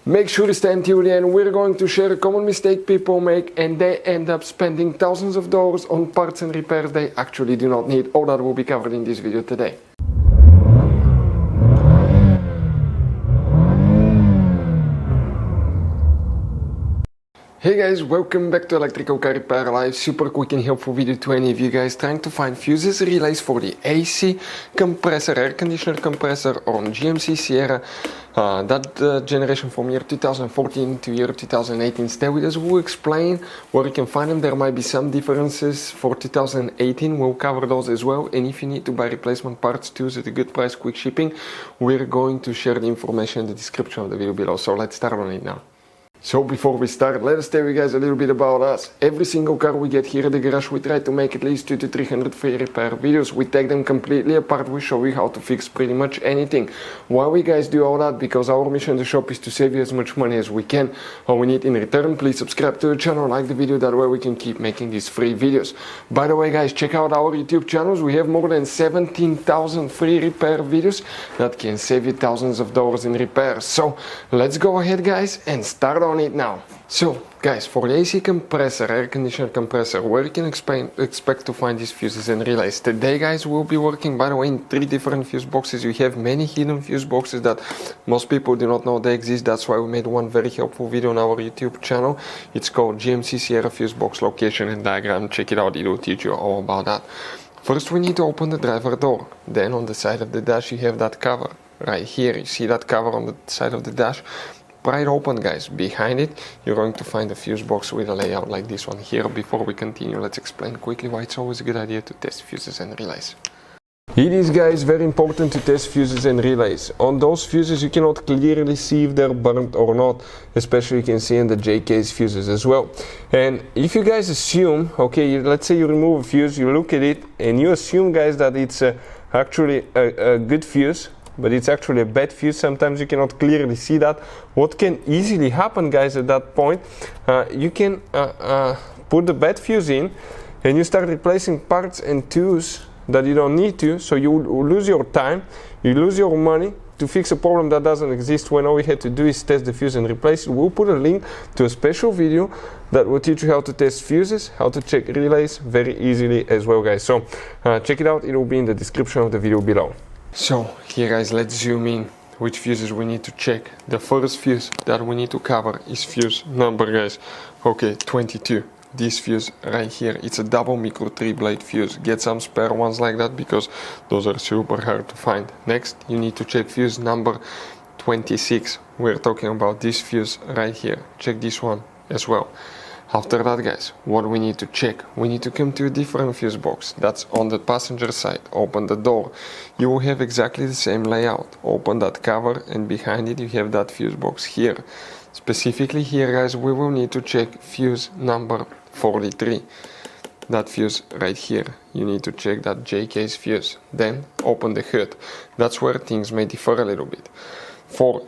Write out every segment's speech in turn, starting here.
Make sure to stay until the end. We're going to share a common mistake people make and they end up spending thousands of dollars on parts and repairs they actually do not need. All that will be covered in this video today. Hey guys, welcome back to Electrical Car Repair Live. Super quick and helpful video to any of you guys trying to find fuses relays for the AC compressor, air conditioner compressor on GMC Sierra. That generation from year 2014 to year 2018. Stay with us, we'll explain where you can find them. There might be some differences for 2018, we'll cover those as well. And if you need to buy replacement parts too at a good price, quick shipping, we're going to share the information in the description of the video below. So let's start on it now. So before we start, let us tell you guys a little bit about us. Every single car we get here at the garage, we try to make at least 200 to 300 free repair videos. We take them completely apart, we show you how to fix pretty much anything. Why we guys do all that? Because our mission in the shop is to save you as much money as we can. All we need in return, please subscribe to the channel, like the video, that way we can keep making these free videos. By the way guys, check out our YouTube channels. We have more than 17,000 free repair videos that can save you thousands of dollars in repairs. So let's go ahead guys and start on it now. So guys, for the AC compressor, air conditioner compressor, where you can expect to find these fuses and relays. Today guys, we'll be working, by the way, in 3 different fuse boxes. We have many hidden fuse boxes that most people do not know they exist. That's why we made one very helpful video on our YouTube channel. It's called GMC Sierra fuse box location and diagram. Check it out, it will teach you all about that. First we need to open the driver door. Then on the side of the dash you have that cover right here. You see that cover on the side of the dash? Pry it open guys. Behind it you're going to find a fuse box with a layout like this one here. Before we continue, let's explain quickly why it's always a good idea to test fuses and relays. It is guys very important to test fuses and relays. On those fuses you cannot clearly see if they're burnt or not, especially you can see in the J-case fuses as well. And if you guys assume, okay, let's say you remove a fuse, you look at it and you assume guys that it's actually a good fuse, but it's actually a bad fuse. Sometimes you cannot clearly see that. What can easily happen guys at that point, you can put the bad fuse in and you start replacing parts and tools that you don't need to, so you lose your time, you lose your money to fix a problem that doesn't exist, when all we had to do is test the fuse and replace it. We'll put a link to a special video that will teach you how to test fuses, how to check relays very easily as well guys. So check it out, it will be in the description of the video below. So here guys, let's zoom in which fuses we need to check. The first fuse that we need to cover is fuse number guys, okay, 22. This fuse right here, it's a double micro 3-blade fuse. Get some spare ones like that because those are super hard to find. Next you need to check fuse number 26. We're talking about this fuse right here. Check this one as well. After that guys, what we need to check? We need to come to a different fuse box. That's on the passenger side. Open the door. You will have exactly the same layout. Open that cover and behind it you have that fuse box here. Specifically here guys, we will need to check fuse number 43. That fuse right here. You need to check that J-case fuse. Then open the hood. That's where things may differ a little bit. For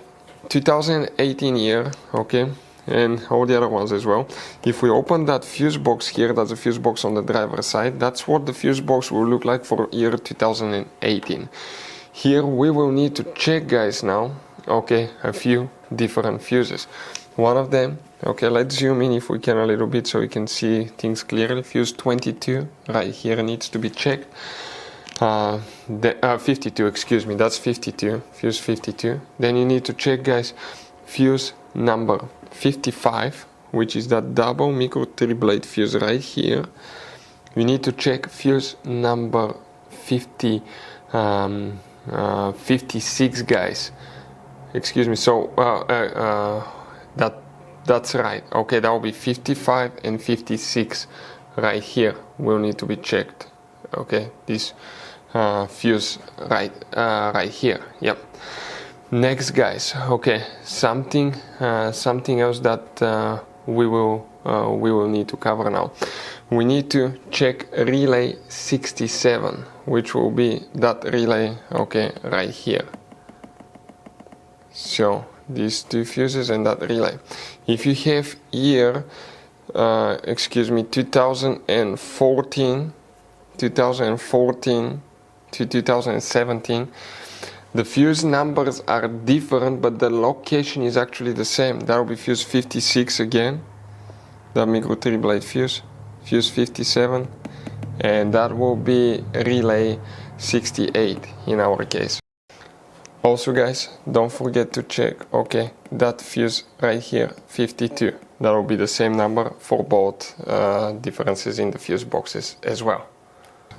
2018 year, okay, and all the other ones as well, if we open that fuse box here, that's a fuse box on the driver's side, that's what the fuse box will look like for year 2018. Here we will need to check guys now, okay, a few different fuses. One of them, okay, let's zoom in if we can a little bit so we can see things clearly. Fuse 22 right here needs to be checked. 52, excuse me, that's 52, fuse 52. Then you need to check guys fuse number 55, which is that double micro 3-blade fuse right here. We need to check fuse number 56 guys. Excuse me, so that's right. Okay, that will be 55 and 56 right here will need to be checked. Okay, this fuse right here. Yep. Next guys, okay, something else that we will need to cover now. We need to check relay 67, which will be that relay, okay, right here. So these two fuses and that relay. If you have year, excuse me, 2014 to 2017, The fuse numbers are different, but the location is actually the same. That will be fuse 56 again, the micro 3-blade fuse, fuse 57, and that will be relay 68 in our case. Also guys, don't forget to check, okay, that fuse right here, 52. That will be the same number for both differences in the fuse boxes as well.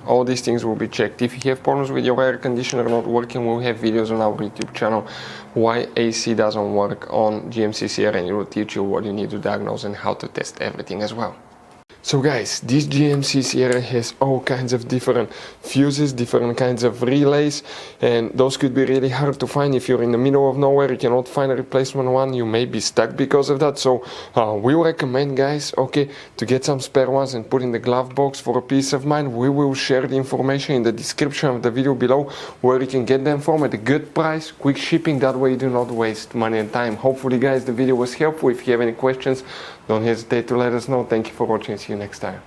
All these things will be checked. If you have problems with your air conditioner not working, we'll have videos on our YouTube channel why AC doesn't work on GMC Sierra, and it will teach you what you need to diagnose and how to test everything as well. So guys, this GMC Sierra has all kinds of different fuses, different kinds of relays, and those could be really hard to find. If you're in the middle of nowhere, you cannot find a replacement one, you may be stuck because of that. So we recommend, guys, okay, to get some spare ones and put in the glove box for a peace of mind. We will share the information in the description of the video below where you can get them from at a good price, quick shipping. That way you do not waste money and time. Hopefully guys, the video was helpful. If you have any questions, don't hesitate to let us know. Thank you for watching. See you next time.